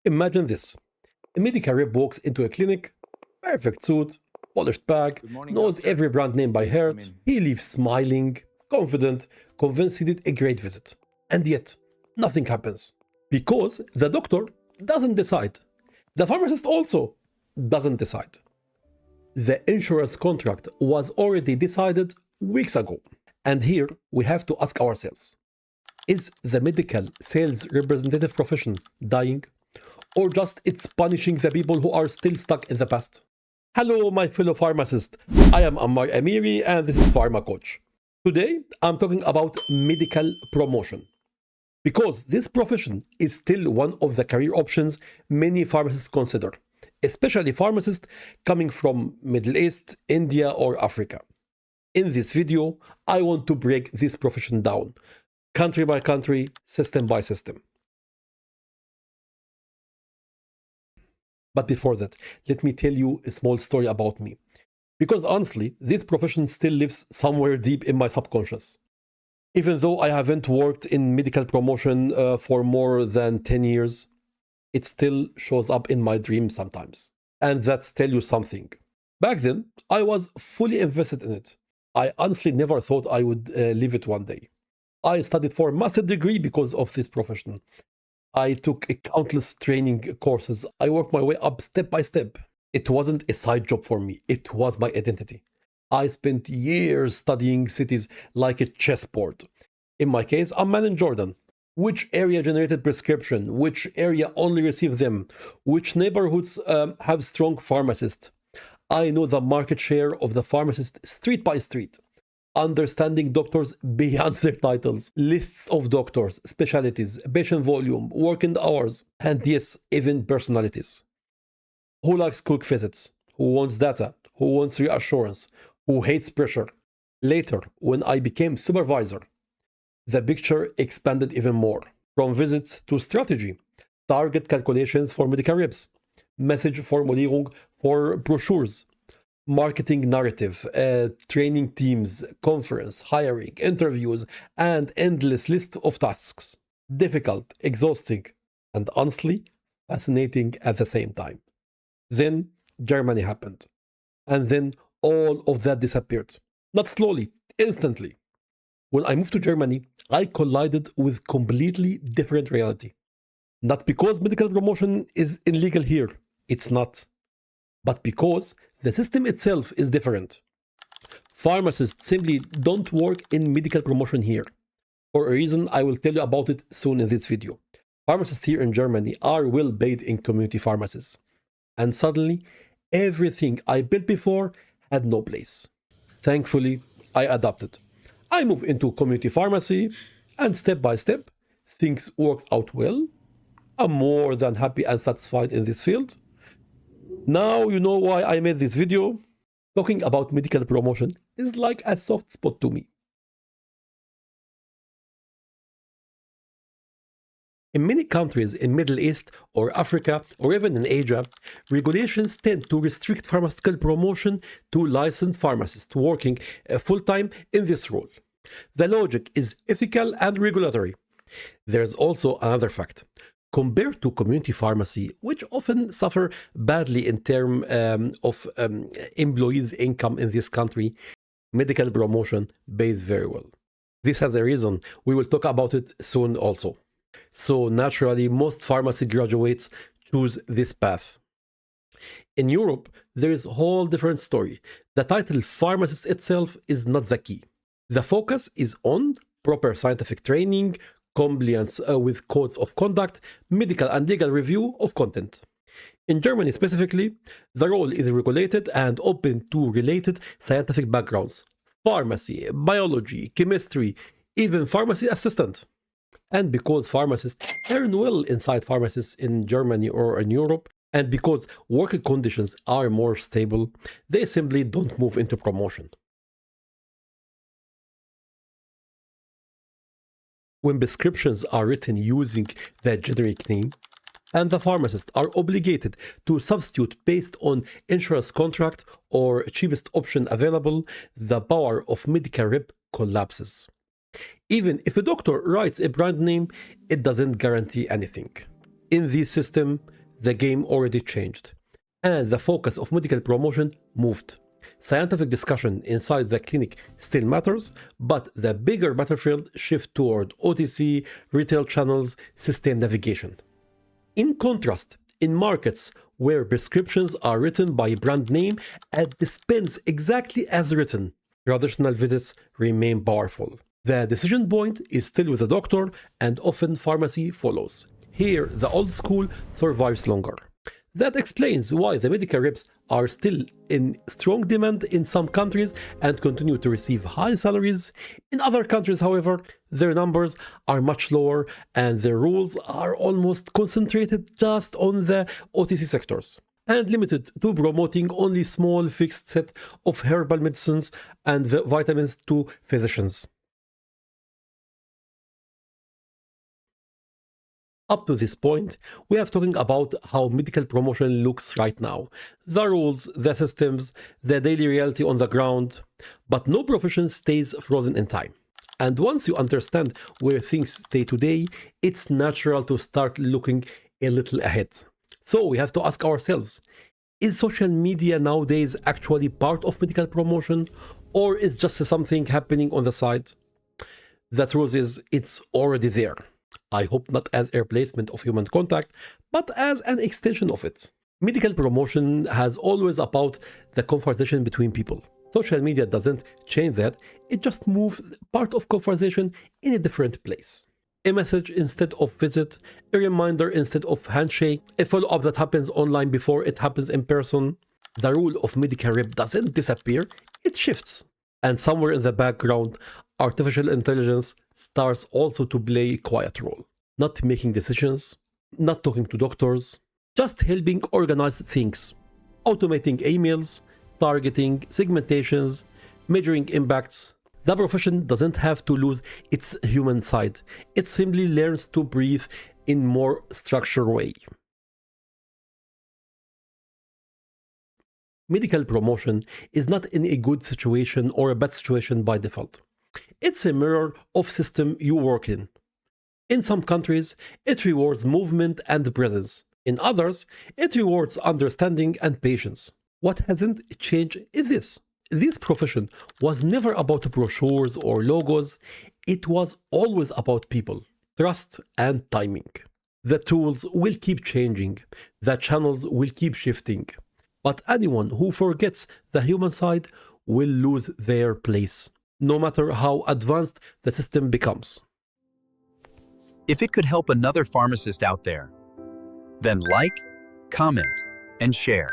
Imagine this. A medical rep walks into a clinic, perfect suit, polished bag, Good morning, knows doctor. every brand name by Please come heart. in. He leaves smiling, confident, convinced he did a great visit. And yet, nothing happens. Because the doctor doesn't decide. The pharmacist also doesn't decide. The insurance contract was already decided weeks ago. And here we have to ask ourselves, is the medical sales representative profession dying? Or just it's punishing the people who are still stuck in the past? Hello, my fellow pharmacists. I am Ammar Amiri and this is Pharma Coach. Today, I'm talking about medical promotion. Because this profession is still one of the career options many pharmacists consider, especially pharmacists coming from Middle East, India, or Africa. In this video, I want to break this profession down, country by country, system by system. But before that, let me tell you a small story about me. Because honestly, this profession still lives somewhere deep in my subconscious. Even though I haven't worked in medical promotion for more than 10 years, it still shows up in my dreams sometimes. And that's tell you something. Back then, I was fully invested in it. I honestly never thought I would leave it one day. I studied for a master's degree because of this profession. I took countless training courses. I worked my way up step by step. It wasn't a side job for me. It was my identity. I spent years studying cities like a chessboard. In my case, Amman and Jordan. Which area generated prescription? Which area only received them? Which neighborhoods have strong pharmacists? I know the market share of the pharmacist street by street. Understanding doctors beyond their titles, lists of doctors, specialties, patient volume, working hours, and yes, even personalities. Who likes quick visits? Who wants data? Who wants reassurance? Who hates pressure? Later, when I became supervisor, the picture expanded even more. From visits to strategy, target calculations for medical reps, message formulierung for brochures, marketing narrative, training teams, conference, hiring, interviews, and endless list of tasks. Difficult, exhausting, and honestly, fascinating at the same time. Then Germany happened. And then all of that disappeared. Not slowly, instantly. When I moved to Germany, I collided with completely different reality. Not because medical promotion is illegal here, it's not. But because the system itself is different. Pharmacists simply don't work in medical promotion here. For a reason I will tell you about it soon in this video. Pharmacists here in Germany are well paid in community pharmacies. And suddenly, everything I built before had no place. Thankfully, I adapted. I moved into community pharmacy, and step by step, things worked out well. I'm more than happy and satisfied in this field. Now you know why I made this video. Talking about medical promotion is like a soft spot to me. In many countries in Middle East or Africa or even in Asia, regulations tend to restrict pharmaceutical promotion to licensed pharmacists working full-time in this role. The logic is ethical and regulatory. There's also another fact. Compared to community pharmacy, which often suffer badly in terms of employees' income in this country, medical promotion pays very well. This has a reason. We will talk about it soon also. So naturally, most pharmacy graduates choose this path. In Europe, there is a whole different story. The title pharmacist itself is not the key. The focus is on proper scientific training, compliance with codes of conduct, medical and legal review of content. In Germany specifically, the role is regulated and open to related scientific backgrounds. Pharmacy, biology, chemistry, even pharmacy assistant. And because pharmacists earn well inside pharmacies in Germany or in Europe, and because working conditions are more stable, they simply don't move into promotion. When prescriptions are written using the generic name, and the pharmacists are obligated to substitute based on insurance contract or cheapest option available, the power of medical rep collapses. Even if a doctor writes a brand name, it doesn't guarantee anything. In this system, the game already changed, and the focus of medical promotion moved. Scientific discussion inside the clinic still matters, but the bigger battlefield shift toward OTC, retail channels, system navigation. In contrast, in markets where prescriptions are written by brand name and dispensed exactly as written, traditional visits remain powerful. The decision point is still with the doctor, and often pharmacy follows. Here, the old school survives longer. That explains why the medical reps are still in strong demand in some countries and continue to receive high salaries. In other countries, however, their numbers are much lower and their roles are almost concentrated just on the OTC sectors and limited to promoting only small fixed set of herbal medicines and vitamins to physicians. Up to this point, we have talking about how medical promotion looks right now. The rules, the systems, the daily reality on the ground. But no profession stays frozen in time. And once you understand where things stay today, it's natural to start looking a little ahead. So we have to ask ourselves, is social media nowadays actually part of medical promotion, or is just something happening on the side? The truth is, it's already there. I hope not as a replacement of human contact, but as an extension of it. Medical promotion has always about the conversation between people. Social media doesn't change that, it just moves part of conversation in a different place. A message instead of visit, a reminder instead of handshake, a follow-up that happens online before it happens in person. The rule of medical rep doesn't disappear, it shifts. And somewhere in the background, artificial intelligence starts also to play a quiet role. Not making decisions, not talking to doctors, just helping organize things. Automating emails, targeting, segmentations, measuring impacts. The profession doesn't have to lose its human side. It simply learns to breathe in more structured way. Medical promotion is not in a good situation or a bad situation by default. It's a mirror of system you work in. In some countries, it rewards movement and presence. In others, it rewards understanding and patience. What hasn't changed is this. This profession was never about brochures or logos. It was always about people, trust and timing. The tools will keep changing. The channels will keep shifting. But anyone who forgets the human side will lose their place, no matter how advanced the system becomes. If it could help another pharmacist out there, then like, comment, and share.